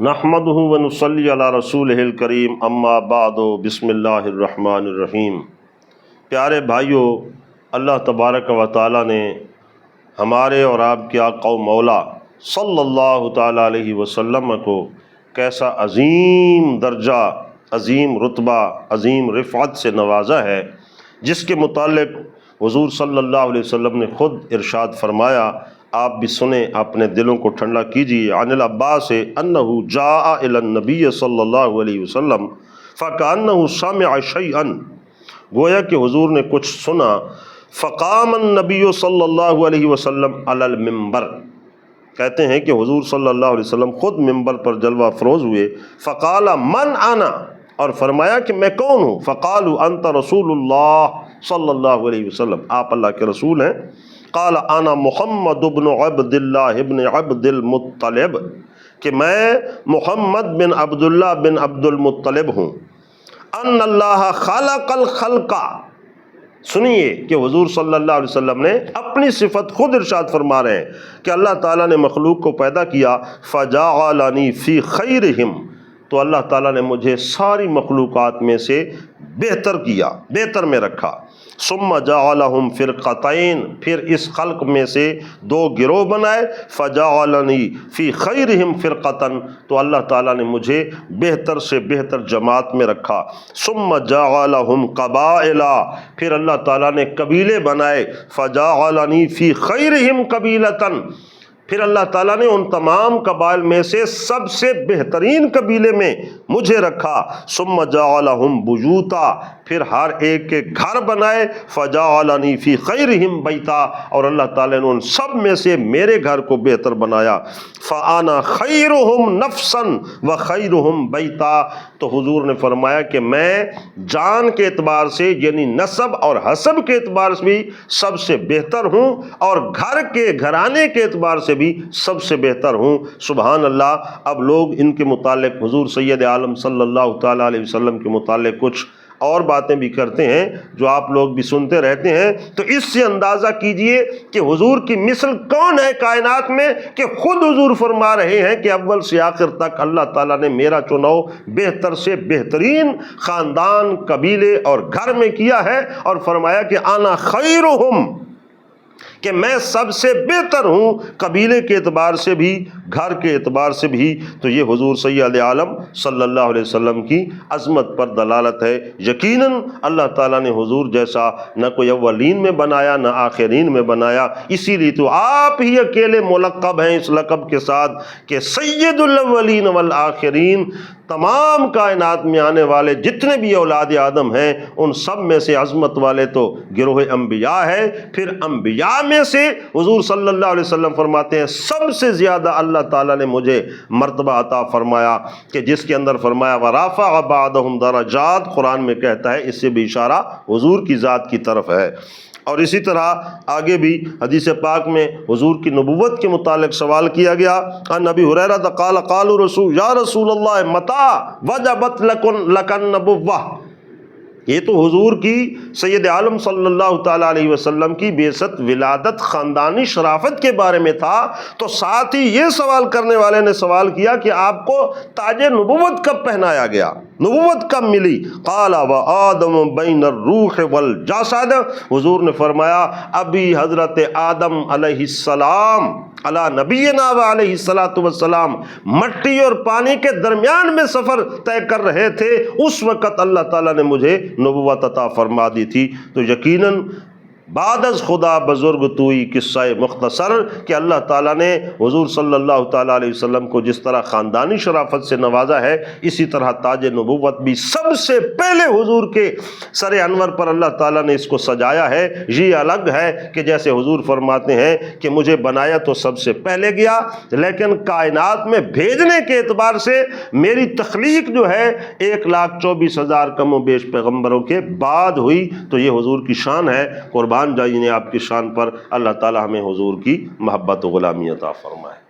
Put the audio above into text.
نحمدہ ونصلی علی رسولہ الکریم اما بعد بسم اللہ الرحمن الرحیم۔ پیارے بھائیو، اللہ تبارک و تعالیٰ نے ہمارے اور آپ کے آقا و مولا صلی اللہ تعالیٰ علیہ وسلم کو کیسا عظیم درجہ، عظیم رتبہ، عظیم رفعت سے نوازا ہے، جس کے متعلق حضور صلی اللہ علیہ وسلم نے خود ارشاد فرمایا۔ آپ بھی سنیں، اپنے دلوں کو ٹھنڈا کیجیے۔ عن العباس انہ جاء الی النبی صلی اللہ علیہ وسلم فکأنہ سمع شیئا، گویا کہ حضور نے کچھ سنا۔ فقام النبی صلی اللہ علیہ وسلم علی المنبر، کہتے ہیں کہ حضور صلی اللہ علیہ وسلم خود منبر پر جلوہ افروز ہوئے۔ فقال من انا، اور فرمایا کہ میں کون ہوں؟ فقالوا انت رسول اللہ صلی اللہ علیہ وسلم، آپ اللہ کے رسول ہیں۔ قال انا محمد بن عبد اللہ بن عبد المطلب، کہ میں محمد بن عبداللہ بن عبد المطلب ہوں۔ ان اللہ خلق الخلق، سنیے کہ حضور صلی اللہ علیہ وسلم نے اپنی صفت خود ارشاد فرما رہے ہیں کہ اللہ تعالیٰ نے مخلوق کو پیدا کیا۔ فجعلنی فی خیرہم، تو اللہ تعالیٰ نے مجھے ساری مخلوقات میں سے بہتر کیا، بہتر میں رکھا۔ ثم جعلہم فرقتین، پھر اس خلق میں سے دو گروہ بنائے۔ فجعلنی فی خیرہم فرقتن، تو اللہ تعالیٰ نے مجھے بہتر سے بہتر جماعت میں رکھا۔ ثم جعلہم قبائل، پھر اللہ تعالیٰ نے قبیلے بنائے۔ فجعلنی فی خیرہم قبیلتن، پھر اللہ تعالیٰ نے ان تمام قبائل میں سے سب سے بہترین قبیلے میں مجھے رکھا۔ ثم جعلہم بیوتا، پھر ہر ایک کے گھر بنائے۔ فجعلنی فی خیرہم بیتا، اور اللہ تعالیٰ نے ان سب میں سے میرے گھر کو بہتر بنایا۔ فانا خیرہم نفسا وخیرہم بیتا، تو حضور نے فرمایا کہ میں جان کے اعتبار سے یعنی نسب اور حسب کے اعتبار سے بھی سب سے بہتر ہوں، اور گھر کے گھرانے کے اعتبار سے بھی سب سے بہتر ہوں۔ سبحان اللہ۔ اب لوگ ان کے متعلق حضور سید عالم صلی اللہ تعالیٰ علیہ وسلم کے متعلق کچھ اور باتیں بھی کرتے ہیں جو آپ لوگ بھی سنتے رہتے ہیں، تو اس سے اندازہ کیجئے کہ حضور کی مثل کون ہے کائنات میں، کہ خود حضور فرما رہے ہیں کہ اول سے آخر تک اللہ تعالیٰ نے میرا چناؤ بہتر سے بہترین خاندان، قبیلے اور گھر میں کیا ہے، اور فرمایا کہ انا خیرہم، کہ میں سب سے بہتر ہوں، قبیلے کے اعتبار سے بھی، گھر کے اعتبار سے بھی۔ تو یہ حضور سید عالم صلی اللہ علیہ وسلم کی عظمت پر دلالت ہے۔ یقیناً اللہ تعالیٰ نے حضور جیسا نہ کوئی اولین میں بنایا نہ آخرین میں بنایا، اسی لیے تو آپ ہی اکیلے ملقب ہیں اس لقب کے ساتھ کہ سید الاولین والآخرین۔ تمام کائنات میں آنے والے جتنے بھی اولاد آدم ہیں، ان سب میں سے عظمت والے تو گروہ انبیاء ہے۔ پھر انبیاء میں سے حضور صلی اللہ علیہ وسلم فرماتے ہیں سب سے زیادہ اللہ تعالیٰ نے مجھے مرتبہ عطا فرمایا، کہ جس کے اندر فرمایا وَرَفَعَ بَعْضَهُمْ دَرَجَاتٍ، قرآن میں کہتا ہے، اس سے بھی اشارہ حضور کی ذات کی طرف ہے۔ اور اسی طرح آگے بھی حدیث پاک میں حضور کی نبوت کے متعلق سوال کیا گیا۔ عن ابی ہریرہ قال قال رسول یا رسول اللہ متى وجبت لک النبوۃ، یہ تو حضور کی سید عالم صلی اللہ تعالیٰ علیہ وسلم کی بعثت، ولادت، خاندانی شرافت کے بارے میں تھا، تو ساتھ ہی یہ سوال کرنے والے نے سوال کیا کہ آپ کو تاج نبوت کب پہنایا گیا، نبوت کب ملی؟ قال وآدم بین الروح والجسد، حضور نے فرمایا ابھی حضرت آدم علیہ السلام علی نبینا و علیہ الصلوۃ والسلام مٹی اور پانی کے درمیان میں سفر طے کر رہے تھے، اس وقت اللہ تعالیٰ نے مجھے نبوت عطا فرما دی تھی۔ تو یقیناً بعد از خدا بزرگ توئی قصہ مختصر، کہ اللہ تعالیٰ نے حضور صلی اللہ تعالیٰ علیہ وسلم کو جس طرح خاندانی شرافت سے نوازا ہے، اسی طرح تاج نبوت بھی سب سے پہلے حضور کے سر انور پر اللہ تعالیٰ نے اس کو سجایا ہے۔ یہ الگ ہے کہ جیسے حضور فرماتے ہیں کہ مجھے بنایا تو سب سے پہلے گیا، لیکن کائنات میں بھیجنے کے اعتبار سے میری تخلیق جو ہے 1,24,000 کم و بیش پیغمبروں کے بعد ہوئی۔ تو یہ حضور کی شان ہے، قربان جائیے آپ کی شان پر۔ اللہ تعالی ہمیں حضور کی محبت و غلامی عطا فرمائے۔